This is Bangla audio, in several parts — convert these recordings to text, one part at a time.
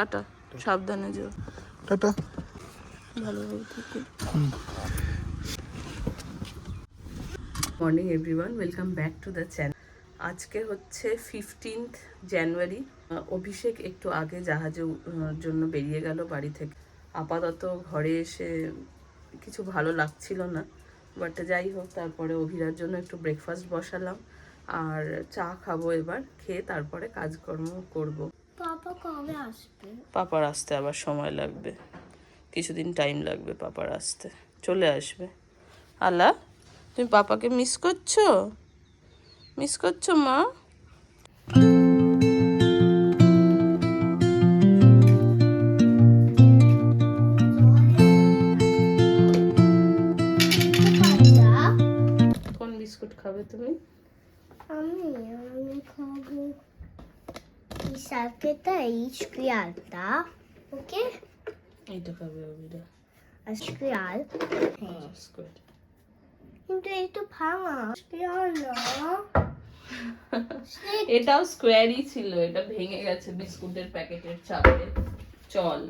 টাটা, সাবধানে যেও। টাটা, ভালোভাবে থেকে। Morning everyone, welcome back to the channel. আজকে হচ্ছে 15th জানুয়ারি। অভিষেক একটু আগে জাহাজের জন্য বেরিয়ে গেল বাড়ি থেকে। আপাতত ঘরে এসে কিছু ভালো লাগছিল না, বাট যাই হোক, তারপরে অভিরার জন্য একটু ব্রেকফাস্ট বসালাম আর চা খাবো। এবার খেয়ে তারপরে কাজকর্ম করব। পাপা কবে আসবে? পাপার আসতে আবার সময় লাগবে, কিছুদিন টাইম লাগবে পাপার আসতে। চলে আসবে। আলা, তুমি পাপাকে মিস করছো? মিস করছো মা? কোন বিস্কুট খাবে তুমি? আমি খাবো সার্কেটা স্কোয়ারটা। ওকে, এইটা খাবে অভিরা। স্কোয়ার। স্কোয়ার। কিন্তু এই তো ভাঙা স্কোয়ার না। এটাও স্কোয়ারই ছিল, এটা ভেঙে গেছে বিস্কুটের প্যাকেটের চাপে। চল।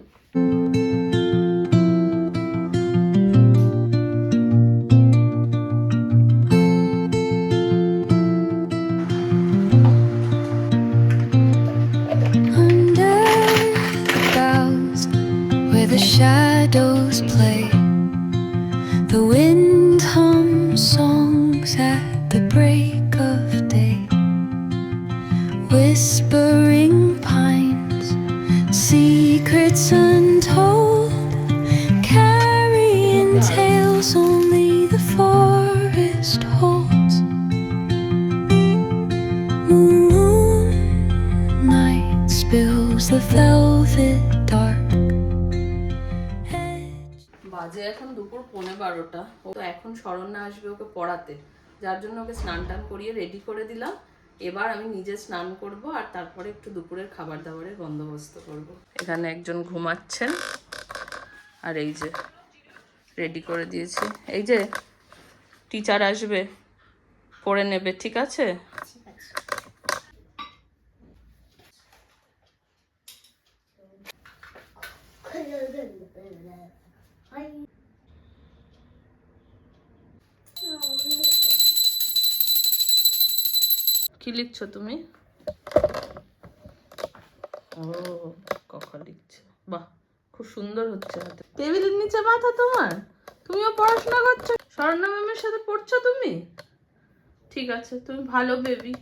The shadows play, the wind hums songs at the break of day, whispering pines, secrets untold, carrying tales only the forest holds. Moonlight spills the velvet dark. বাজে এখন দুপুর 11:15। ও তো এখন শরণ্যা আসবে ওকে পড়াতে, যার জন্য ওকে স্নান টান করিয়ে রেডি করে দিলাম। এবার আমি নিজে স্নান করব আর তারপরে একটু দুপুরের খাবার দাবারের বন্দোবস্ত করব। এখানে একজন ঘুমাচ্ছেন আর এই যে রেডি করে দিয়েছি। এই যে টিচার আসবে, পড়ে নেবে, ঠিক আছে? কি লিখছো তুমি? ও, কথা লিখছো, বাহ, খুব সুন্দর হচ্ছে হাতে। টেবিলের নিচে মাথা তোমার, তুমিও পড়াশোনা করছো, স্বর্ণা ম্যামের সাথে পড়ছো তুমি? ঠিক আছে, তুমি ভালো বেবি।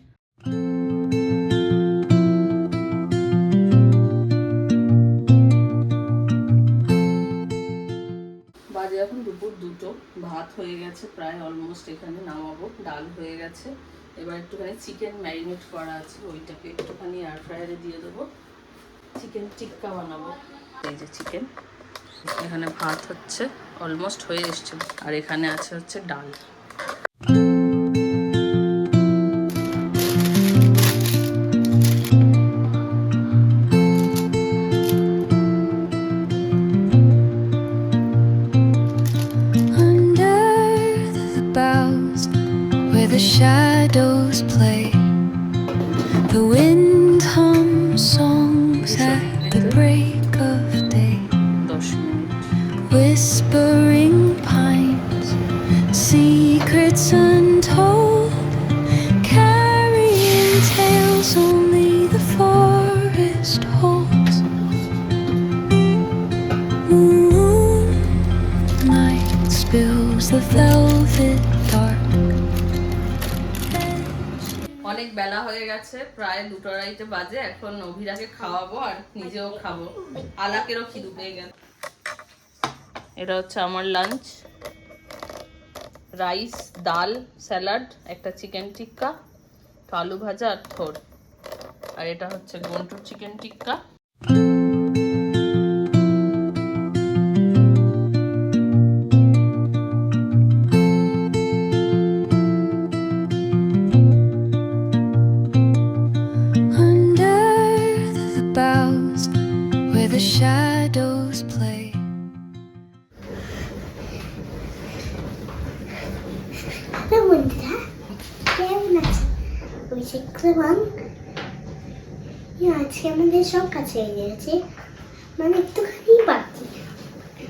বাজে এখন দুপুর 2টো, ভাত হয়ে গেছে প্রায় অলমোস্ট, এখানে নামাবো। ডাল হয়ে গেছে, এবার একটুখানি চিকেন ম্যারিনেট করা আছে, ওইটাকে একটুখানি এয়ার ফ্রায়ারে দিয়ে দেবো। চিকেন টিক্কা বানাবো। এই যে চিকেন, এখানে ভাত হচ্ছে, অলমোস্ট হয়ে এসছে, আর এখানে আছে হচ্ছে ডাল। The shadows play, the wind hums songs at the break of day, whispering pines, secrets untold, carrying tales only the forest holds. Moonlight spills the velvet dark. অনেক বেলা হয়ে গেছে, প্রায় 2:30 বাজে। এখন অভিরাকে খাওয়াবো আর নিজেও খাবো। আলাকেরও খিদে পেয়ে গেল। এটা হচ্ছে আমার লাঞ্চ, রাইস, ডাল, স্যালাড, একটা চিকেন টিক্কা, আলু ভাজা আর থোড়। আর এটা হচ্ছে Guntur chicken tikka. The shadows play. বন্ধুরা কেমন আছে? অভিষেক ক্লেমন আজকে আমাদের সব কাছে গেছে। মানে একটুখানি বাকি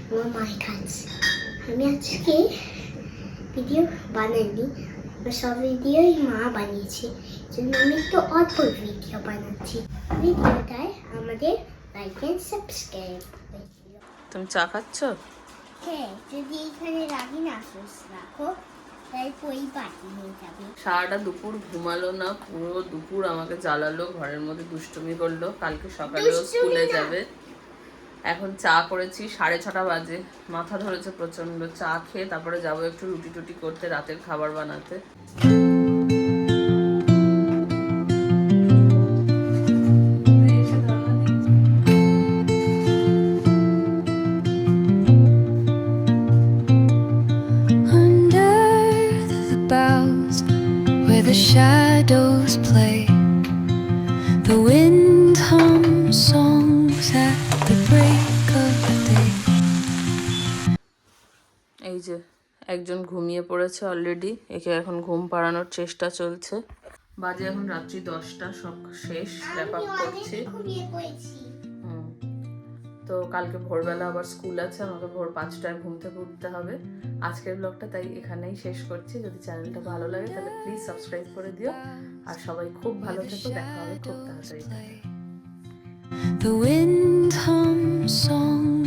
আমার মায়ের কাছে। আমি আজকে ভিডিও বানাইনি, সব ভিডিওই মা বানিয়েছে, জন্য আমি একটু অল্প ভিডিও বানাচ্ছি। ভিডিওটায় আমাদের লাইক এন্ড সাবস্ক্রাইব হয়েছিল। তুমি চা খাচ্ছ? হ্যাঁ, যদি এখানে রাখি না সস রাখো তাই পই বাটি হয়ে যাবে। সারাটা দুপুর ঘুমালো না, পুরো দুপুর আমাকে জ্বালালো, ঘরের মধ্যে দুষ্টুমি করলো। কালকে সকালেও স্কুলে যাবে। এখন চা করেছি, 6:30 বাজে, মাথা ধরেছে প্রচন্ড। চা খেয়ে তারপরে যাবো একটু রুটি টুটি করতে, রাতের খাবার বানাতে। Under the boughs where the shadows play, the wind hums songs at the break of day. এই যে একজন ঘুমিয়ে পড়েছে অলরেডি, একে এখন ঘুম পাড়ানোর চেষ্টা চলছে। বাজে এখন রাত্রি 10টা, সব শেষ, র্যাপ আপ করছি। ঘুমিয়ে পড়েছি। তো কালকে ভোরবেলা আবার স্কুল আছে, আমাকে ভোর 5টায় ঘুম থেকে উঠতে হবে। আজকের ব্লগটা তাই এখানেই শেষ করছি। যদি চ্যানেলটা ভালো লাগে তাহলে প্লিজ সাবস্ক্রাইব করে দিও, আর সবাই খুব ভালো থেকো, দেখা হবে খুব তাড়াতাড়ি। The wind hums songs